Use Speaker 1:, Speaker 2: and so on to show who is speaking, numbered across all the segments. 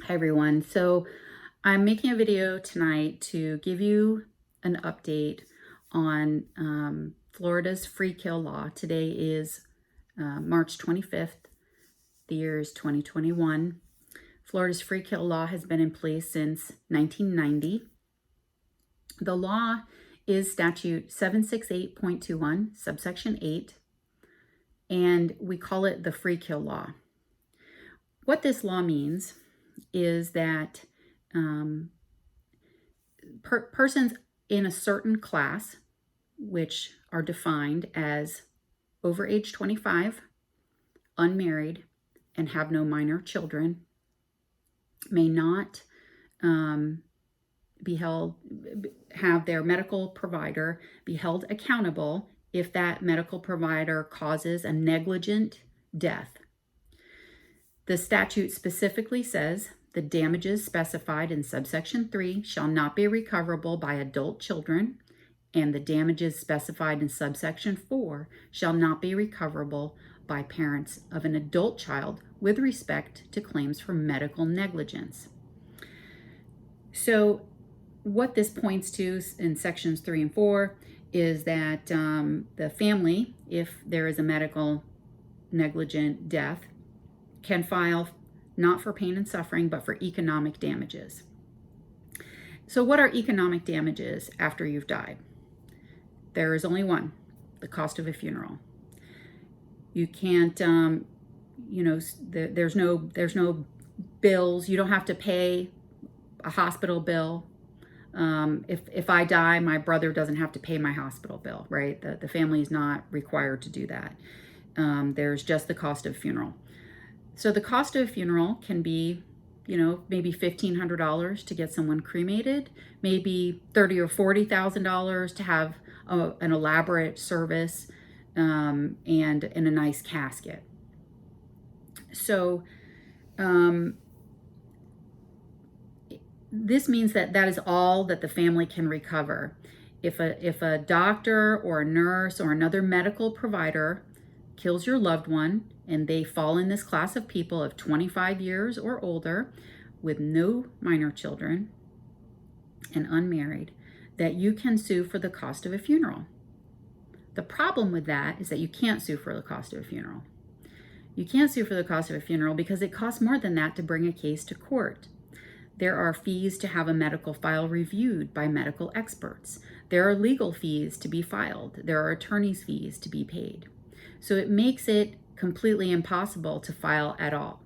Speaker 1: Hi everyone. So I'm making a video tonight to give you an update on Florida's free kill law. Today is March 25th. The year is 2021. Florida's free kill law has been in place since 1990. The law is statute 768.21, subsection 8, and we call it the free kill law. What this law means is that persons in a certain class, which are defined as over age 25, unmarried, and have no minor children, may not have their medical provider be held accountable if that medical provider causes a negligent death. The statute specifically says the damages specified in subsection 3 shall not be recoverable by adult children, and the damages specified in subsection 4 shall not be recoverable by parents of an adult child with respect to claims for medical negligence. So what this points to in sections 3 and 4 is that the family, if there is a medical negligent death, can file not for pain and suffering, but for economic damages. So what are economic damages after you've died? There is only one: the cost of a funeral. You can't, there's no bills. You don't have to pay a hospital bill. If I die, my brother doesn't have to pay my hospital bill, right? The family is not required to do that. There's just the cost of funeral. So the cost of a funeral can be, maybe $1,500 to get someone cremated, maybe $30,000 or $40,000 to have an elaborate service and in a nice casket. So this means that is all that the family can recover. If a doctor or a nurse or another medical provider kills your loved one and they fall in this class of people of 25 years or older with no minor children and unmarried, that you can sue for the cost of a funeral. The problem with that is that you can't sue for the cost of a funeral. You can't sue for the cost of a funeral because it costs more than that to bring a case to court. There are fees to have a medical file reviewed by medical experts. There are legal fees to be filed. There are attorney's fees to be paid. So it makes it completely impossible to file at all.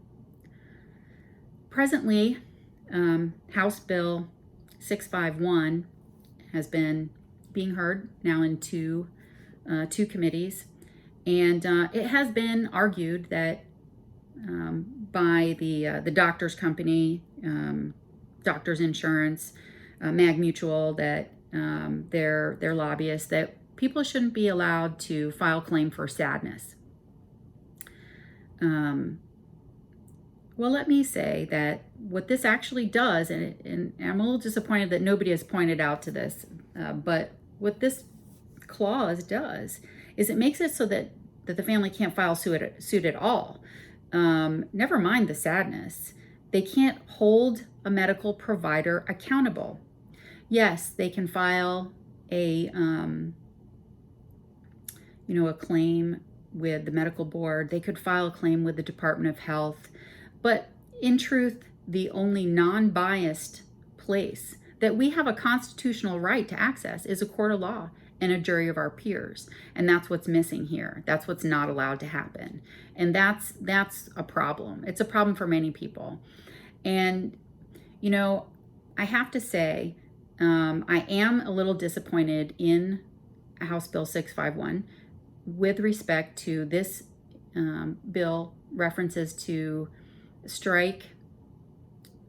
Speaker 1: Presently, House Bill 651 has been being heard now in two committees, and it has been argued that by the doctor's company, Doctors Insurance, Mag Mutual, that their lobbyists, that people shouldn't be allowed to file claim for sadness. Well, let me say that what this actually does, and I'm a little disappointed that nobody has pointed out to this, but what this clause does is it makes it so that the family can't file suit at all. Never mind the sadness. They can't hold a medical provider accountable. Yes, they can file a claim with the medical board. They could file a claim with the Department of Health. But in truth, the only non-biased place that we have a constitutional right to access is a court of law and a jury of our peers. And that's what's missing here. That's what's not allowed to happen. And that's a problem. It's a problem for many people. And, I have to say, I am a little disappointed in House Bill 651 with respect to this bill references to strike,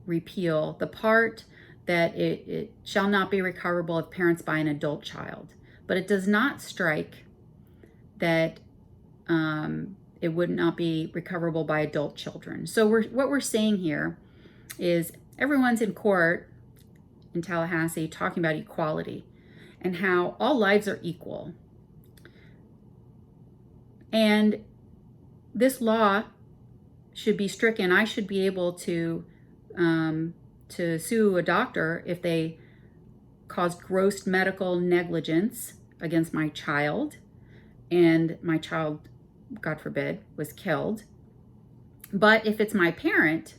Speaker 1: repeal the part that it shall not be recoverable if parents by an adult child. But it does not strike that it would not be recoverable by adult children. So what we're saying here is everyone's in court in Tallahassee talking about equality and how all lives are equal. And this law should be stricken. I should be able to to sue a doctor if they caused gross medical negligence against my child, and my child, God forbid, was killed. But if it's my parent,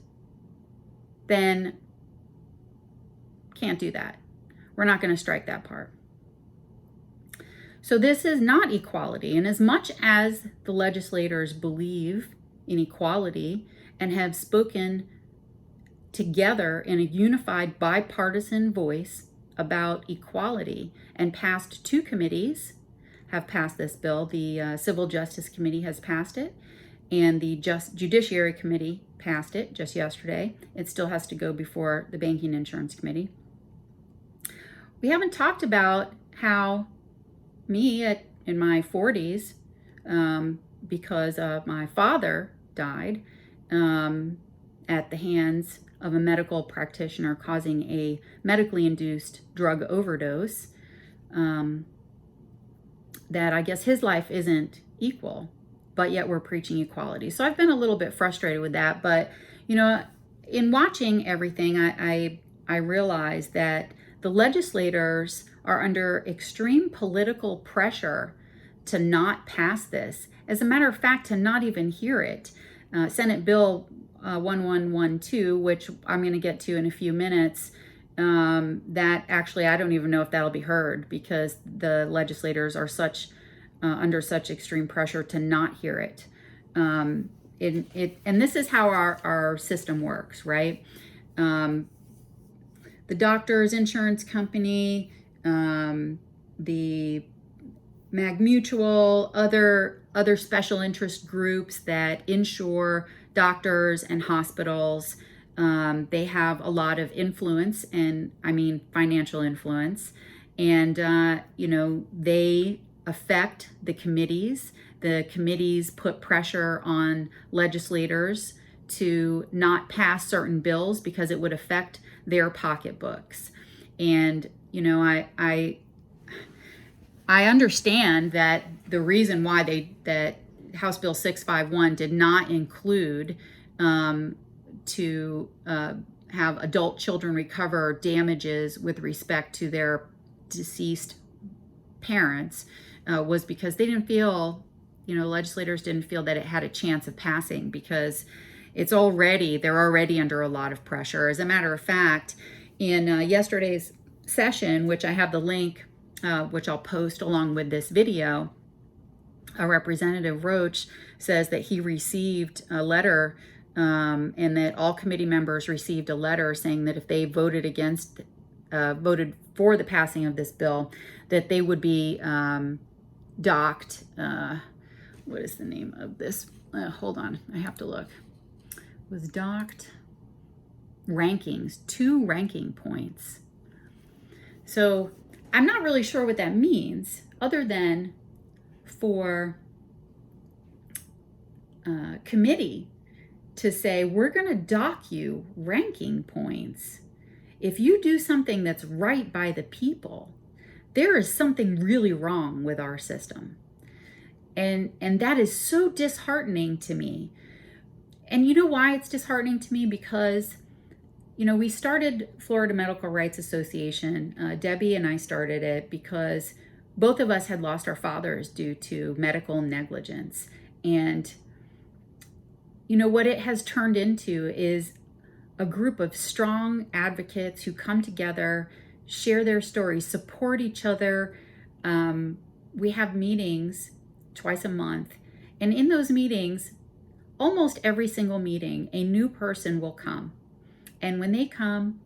Speaker 1: then can't do that. We're not going to strike that part. So this is not equality. And as much as the legislators believe in equality and have spoken together in a unified bipartisan voice about equality and passed 2 committees have passed this bill. The Civil Justice Committee has passed it, and the Judiciary Committee passed it just yesterday. It still has to go before the Banking Insurance Committee. We haven't talked about how me in my 40s, because my father died at the hands of a medical practitioner causing a medically induced drug overdose, that I guess his life isn't equal, but yet we're preaching equality. So I've been a little bit frustrated with that. But, you know, in watching everything, I realize that the legislators are under extreme political pressure to not pass this. As a matter of fact, to not even hear it. Senate Bill 1112, which I'm going to get to in a few minutes, that actually I don't even know if that'll be heard, because the legislators are under such extreme pressure to not hear it. And this is how our system works, right? The doctor's insurance company, the Mag Mutual, other special interest groups that insure doctors and hospitals, they have a lot of influence, and I mean financial influence, and they affect the committees. The committees put pressure on legislators to not pass certain bills because it would affect their pocketbooks. And I understand that the reason why that House Bill 651 did not include to have adult children recover damages with respect to their deceased parents was because they didn't feel, legislators didn't feel that it had a chance of passing, because they're already under a lot of pressure. As a matter of fact, in yesterday's session, which I have the link, which I'll post along with this video, Representative Roach says that he received a letter, and that all committee members received a letter saying that if they voted for the passing of this bill, that they would be docked. What is the name of this? Hold on, I have to look. Was docked rankings, 2 ranking points. So I'm not really sure what that means, other than for committee to say, we're going to dock you ranking points. If you do something that's right by the people, there is something really wrong with our system. And that is so disheartening to me. And you know why it's disheartening to me? Because, we started Florida Medical Rights Association. Debbie and I started it because both of us had lost our fathers due to medical negligence. And, what it has turned into is a group of strong advocates who come together, share their stories, support each other. We have meetings twice a month. And in those meetings, almost every single meeting, a new person will come. And when they come,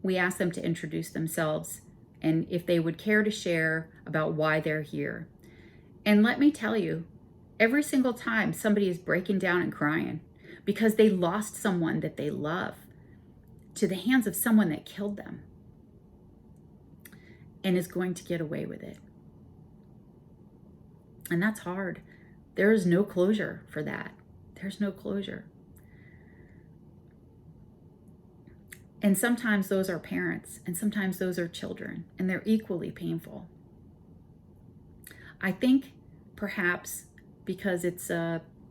Speaker 1: we ask them to introduce themselves and if they would care to share about why they're here. And let me tell you, every single time somebody is breaking down and crying because they lost someone that they love to the hands of someone that killed them and is going to get away with it. And that's hard. There is no closure for that. There's no closure. And sometimes those are parents, and sometimes those are children, and they're equally painful. I think perhaps because it's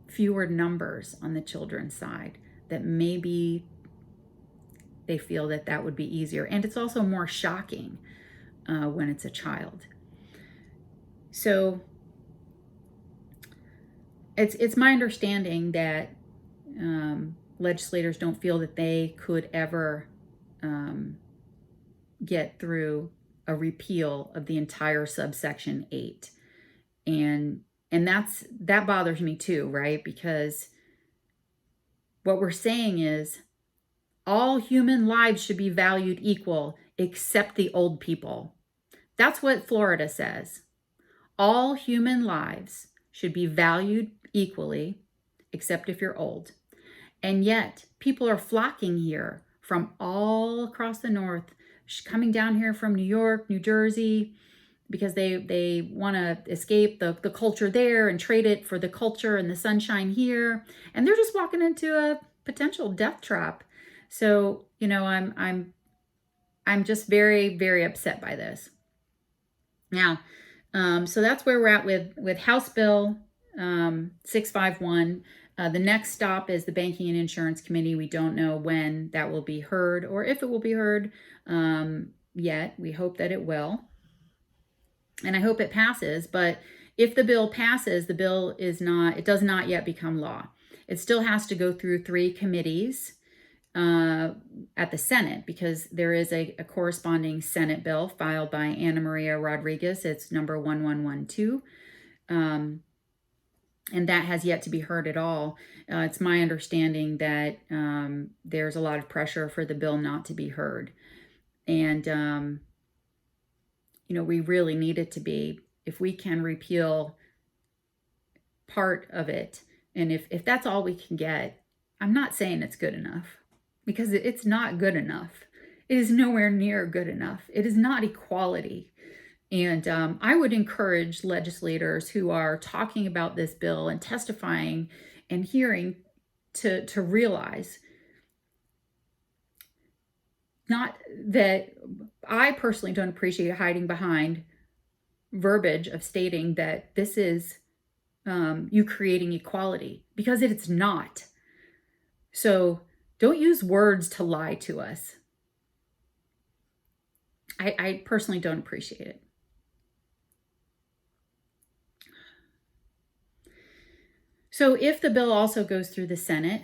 Speaker 1: fewer numbers on the children's side, that maybe they feel that that would be easier. And it's also more shocking when it's a child. So it's my understanding that legislators don't feel that they could ever get through a repeal of the entire subsection 8. And that bothers me too, right? Because what we're saying is all human lives should be valued equal except the old people. That's what Florida says. All human lives should be valued equally except if you're old. And yet people are flocking here from all across the north, coming down here from New York, New Jersey, because they want to escape the culture there and trade it for the culture and the sunshine here. And they're just walking into a potential death trap. So, you know, I'm just very, very upset by this. Now, so that's where we're at with House Bill 651. The next stop is the Banking and Insurance Committee. We don't know when that will be heard or if it will be heard yet. We hope that it will. And I hope it passes. But if the bill passes, the bill it does not yet become law. It still has to go through 3 committees at the Senate, because there is a corresponding Senate bill filed by Ana Maria Rodriguez. It's number 1112. And that has yet to be heard at all. It's my understanding that there's a lot of pressure for the bill not to be heard. And, you know, we really need it to be. If we can repeal part of it, and if that's all we can get, I'm not saying it's good enough, because it's not good enough. It is nowhere near good enough. It is not equality. And I would encourage legislators who are talking about this bill and testifying and hearing to realize, not that I personally don't appreciate hiding behind verbiage of stating that this is you creating equality, because it's not. So don't use words to lie to us. I personally don't appreciate it. So if the bill also goes through the Senate,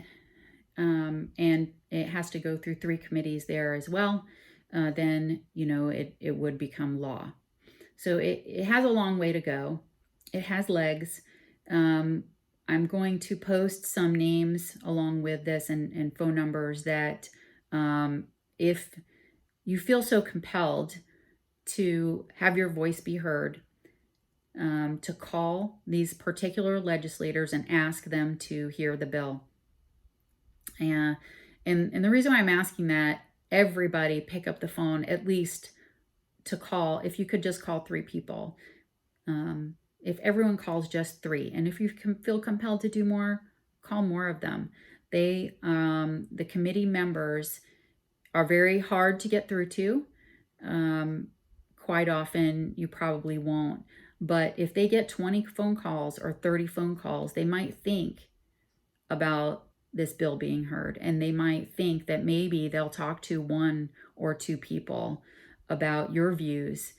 Speaker 1: and it has to go through 3 committees there as well, then, you know, it would become law. So it has a long way to go. It has legs. I'm going to post some names along with this and phone numbers that if you feel so compelled to have your voice be heard, to call these particular legislators and ask them to hear the bill. And the reason why I'm asking that, everybody pick up the phone, at least to call. If you could just call 3 people, if everyone calls just 3, and if you can feel compelled to do more, call more of them. The committee members are very hard to get through to. Quite often you probably won't. But if they get 20 phone calls or 30 phone calls, they might think about this bill being heard, and they might think that maybe they'll talk to 1 or 2 people about your views,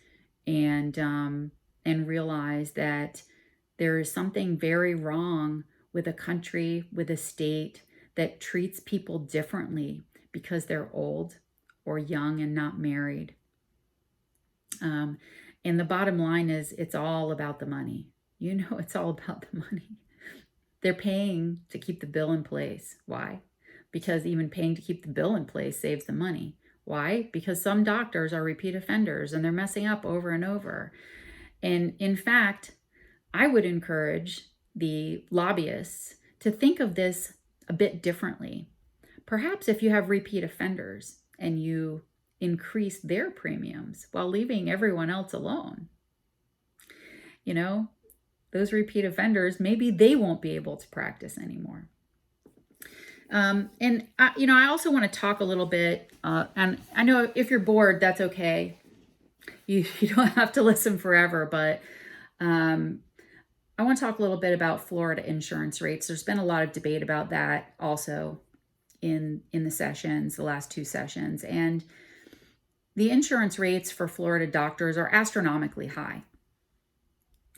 Speaker 1: and realize that there is something very wrong with a country, with a state that treats people differently because they're old or young and not married. And the bottom line is, it's all about the money. You know, it's all about the money. They're paying to keep the bill in place. Why? Because even paying to keep the bill in place saves the money. Why? Because some doctors are repeat offenders and they're messing up over and over. And in fact, I would encourage the lobbyists to think of this a bit differently. Perhaps if you have repeat offenders and you increase their premiums while leaving everyone else alone, you know, those repeat offenders, maybe they won't be able to practice anymore. And I also want to talk a little bit, and I know if you're bored, that's okay. You don't have to listen forever, but I want to talk a little bit about Florida insurance rates. There's been a lot of debate about that also. in the sessions, the last 2 sessions, and the insurance rates for Florida doctors are astronomically high.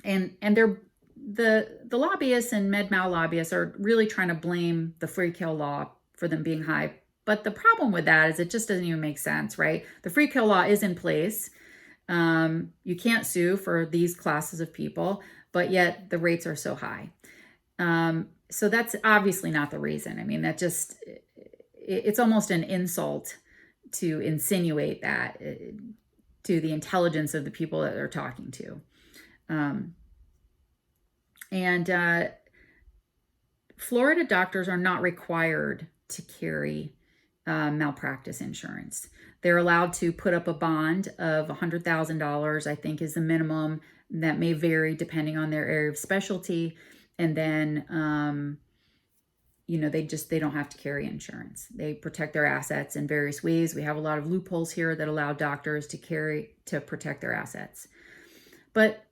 Speaker 1: And they're the lobbyists and med mal lobbyists are really trying to blame the free kill law for them being high. But the problem with that is it just doesn't even make sense, right? The free kill law is in place. You can't sue for these classes of people, but yet the rates are so high. So that's obviously not the reason. I mean, that just, it's almost an insult to insinuate that to the intelligence of the people that they're talking to. Florida doctors are not required to carry malpractice insurance. They're allowed to put up a bond of $100,000, I think is the minimum. That may vary depending on their area of specialty. And then, they don't have to carry insurance. They protect their assets in various ways. We have a lot of loopholes here that allow doctors to protect their assets. But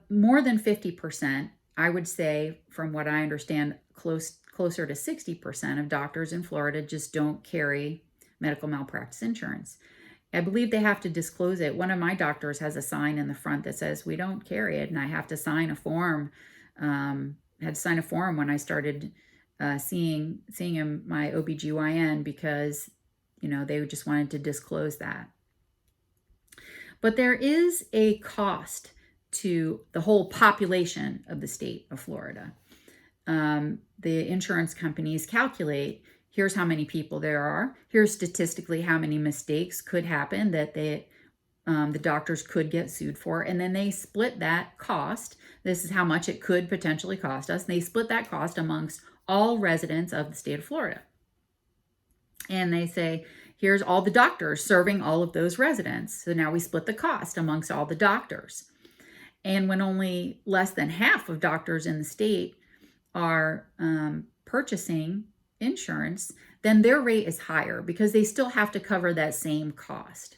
Speaker 1: more than 50%, I would say, from what I understand, closer to 60% of doctors in Florida just don't carry medical malpractice insurance. I believe they have to disclose it. One of my doctors has a sign in the front that says we don't carry it, and I have to sign a form. Had to sign a form when I started seeing him, my OBGYN, because they just wanted to disclose that. But there is a cost to the whole population of the state of Florida. The insurance companies calculate, here's how many people there are. Here's statistically how many mistakes could happen that the doctors could get sued for. And then they split that cost. This is how much it could potentially cost us. They split that cost amongst all residents of the state of Florida. And they say, here's all the doctors serving all of those residents. So now we split the cost amongst all the doctors. And when only less than half of doctors in the state are purchasing insurance, then their rate is higher because they still have to cover that same cost.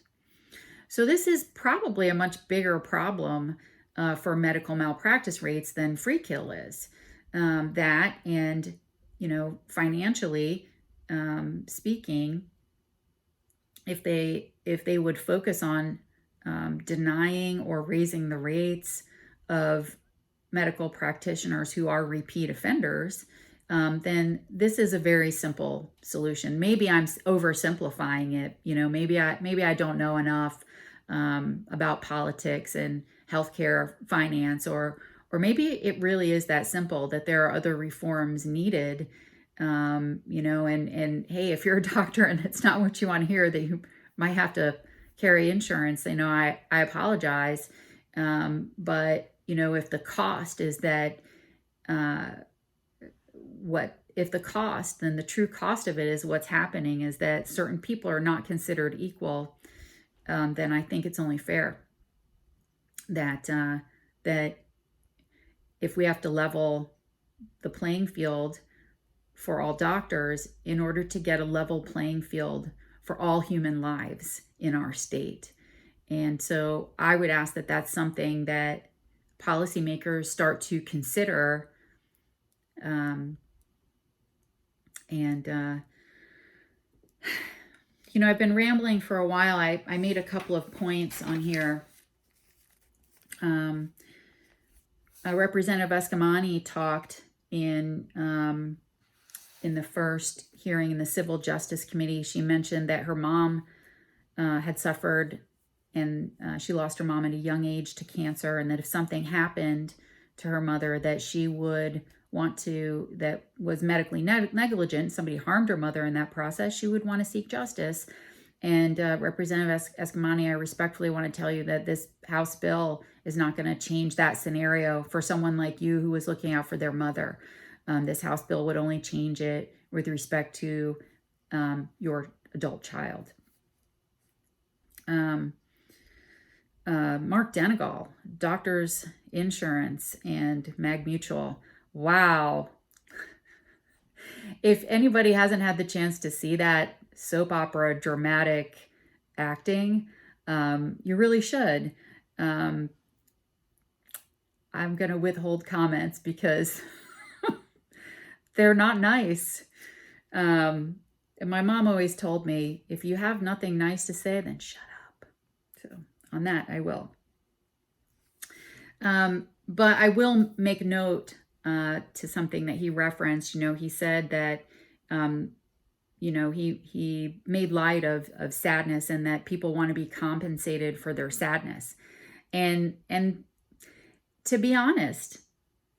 Speaker 1: So this is probably a much bigger problem for medical malpractice rates than free kill is. That and, financially speaking, if they would focus on denying or raising the rates of medical practitioners who are repeat offenders, then this is a very simple solution. Maybe I'm oversimplifying it. Maybe I don't know enough about politics and healthcare finance, or maybe it really is that simple that there are other reforms needed. And hey, if you're a doctor and it's not what you want to hear, that you might have to carry insurance, I apologize. But if the cost is that, then the true cost of it is what's happening is that certain people are not considered equal, then I think it's only fair that if we have to level the playing field for all doctors in order to get a level playing field for all human lives in our state. And so I would ask that that's something that policymakers start to consider. I've been rambling for a while. I made a couple of points on here. Representative Escamani talked in the first hearing in the Civil Justice Committee. She mentioned that her mom had suffered, and she lost her mom at a young age to cancer, and that if something happened to her mother that she would want to, that was medically negligent, somebody harmed her mother in that process, she would want to seek justice. And Representative Escamani, I respectfully want to tell you that this House bill is not going to change that scenario for someone like you who was looking out for their mother. This House bill would only change it with respect to your adult child. Mark Denegal, Doctors Insurance and Mag Mutual. Wow. If anybody hasn't had the chance to see that soap opera dramatic acting, you really should. I'm going to withhold comments because they're not nice. And my mom always told me, if you have nothing nice to say, then shut up. So on that, I will. But I will make note to something that he referenced. He said that, he made light of sadness, and that people want to be compensated for their sadness. And to be honest,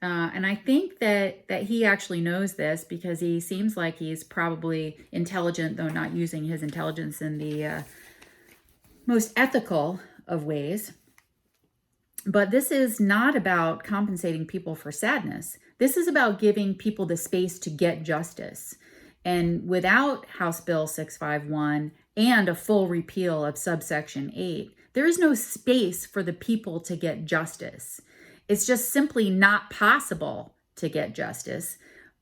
Speaker 1: and I think that he actually knows this, because he seems like he's probably intelligent, though not using his intelligence in the most ethical of ways. But this is not about compensating people for sadness. This is about giving people the space to get justice. And without House Bill 651 and a full repeal of subsection 8, there is no space for the people to get justice. It's just simply not possible to get justice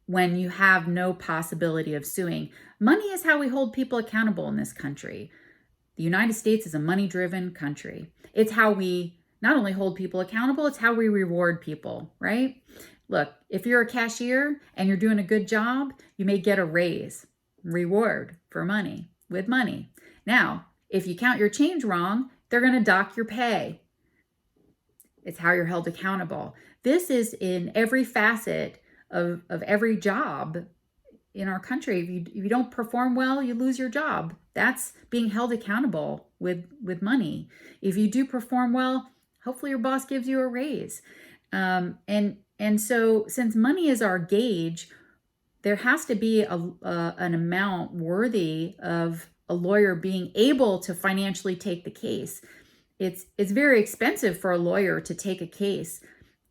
Speaker 1: when you have no possibility of suing. Money is how we hold people accountable in this country. The United States is a money-driven country. It's how we not only hold people accountable, it's how we reward people, right? Look, if you're a cashier and you're doing a good job, you may get a raise, reward for money, with money. Now, if you count your change wrong, they're going to dock your pay. It's how you're held accountable. This is in every facet of every job in our country. If you don't perform well, you lose your job. That's being held accountable with money. If you do perform well, hopefully your boss gives you a raise. And so since money is our gauge, there has to be an amount worthy of a lawyer being able to financially take the case. It's very expensive for a lawyer to take a case,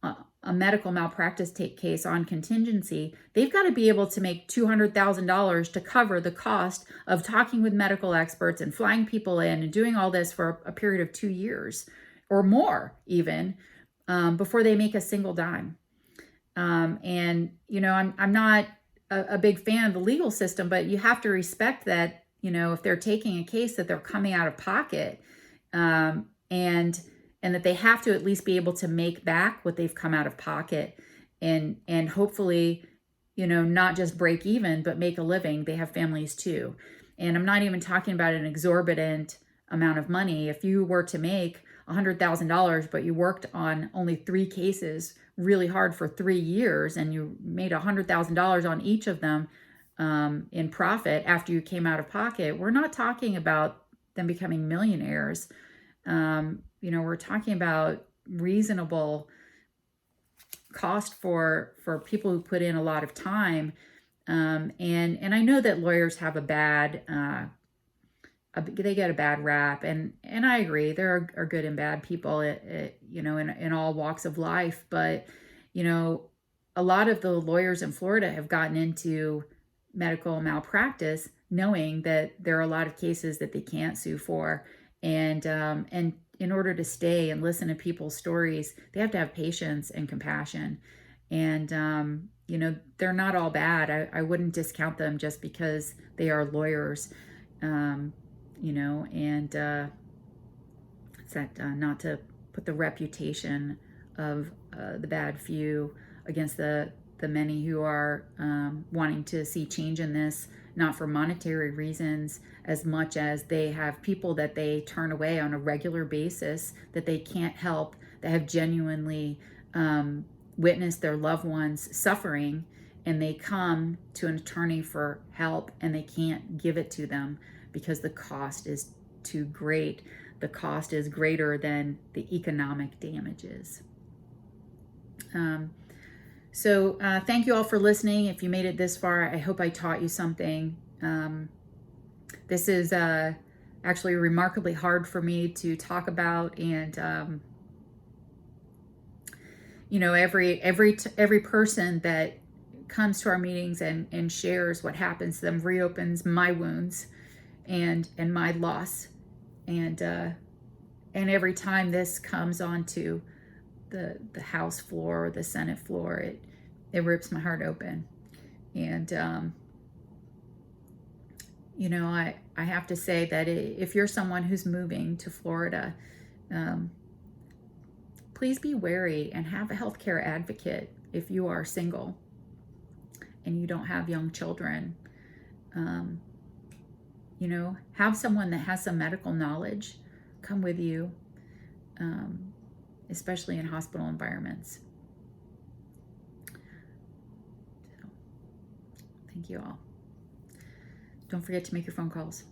Speaker 1: a medical malpractice case on contingency. They've got to be able to make $200,000 to cover the cost of talking with medical experts and flying people in and doing all this for a period of 2 years or more even, before they make a single dime. And, I'm not a big fan of the legal system, but you have to respect that, if they're taking a case, that they're coming out of pocket, and that they have to at least be able to make back what they've come out of pocket, and hopefully, not just break even, but make a living. They have families too. And I'm not even talking about an exorbitant amount of money. If you were to make $100,000, but you worked on only 3 cases really hard for 3 years, and you made $100,000 on each of them in profit after you came out of pocket, we're not talking about them becoming millionaires. We're talking about reasonable cost for people who put in a lot of time. And I know that lawyers have they get a bad rap, and I agree, there are good and bad people, in all walks of life. But, a lot of the lawyers in Florida have gotten into medical malpractice knowing that there are a lot of cases that they can't sue for. And in order to stay and listen to people's stories, they have to have patience and compassion. And, they're not all bad. I wouldn't discount them just because they are lawyers. It's that not to put the reputation of the bad few against the many who are wanting to see change in this, not for monetary reasons, as much as they have people that they turn away on a regular basis that they can't help, that have genuinely witnessed their loved ones suffering, and they come to an attorney for help and they can't give it to them because the cost is too great. The cost is greater than the economic damages. So thank you all for listening. If you made it this far, I hope I taught you something. This is actually remarkably hard for me to talk about, and every person that comes to our meetings and shares what happens to them reopens my wounds and my loss, and every time this comes onto the House floor or the Senate floor, it rips my heart open. And I have to say that if you're someone who's moving to Florida, please be wary and have a healthcare advocate if you are single and you don't have young children. You know, have someone that has some medical knowledge come with you, especially in hospital environments. So, thank you all. Don't forget to make your phone calls.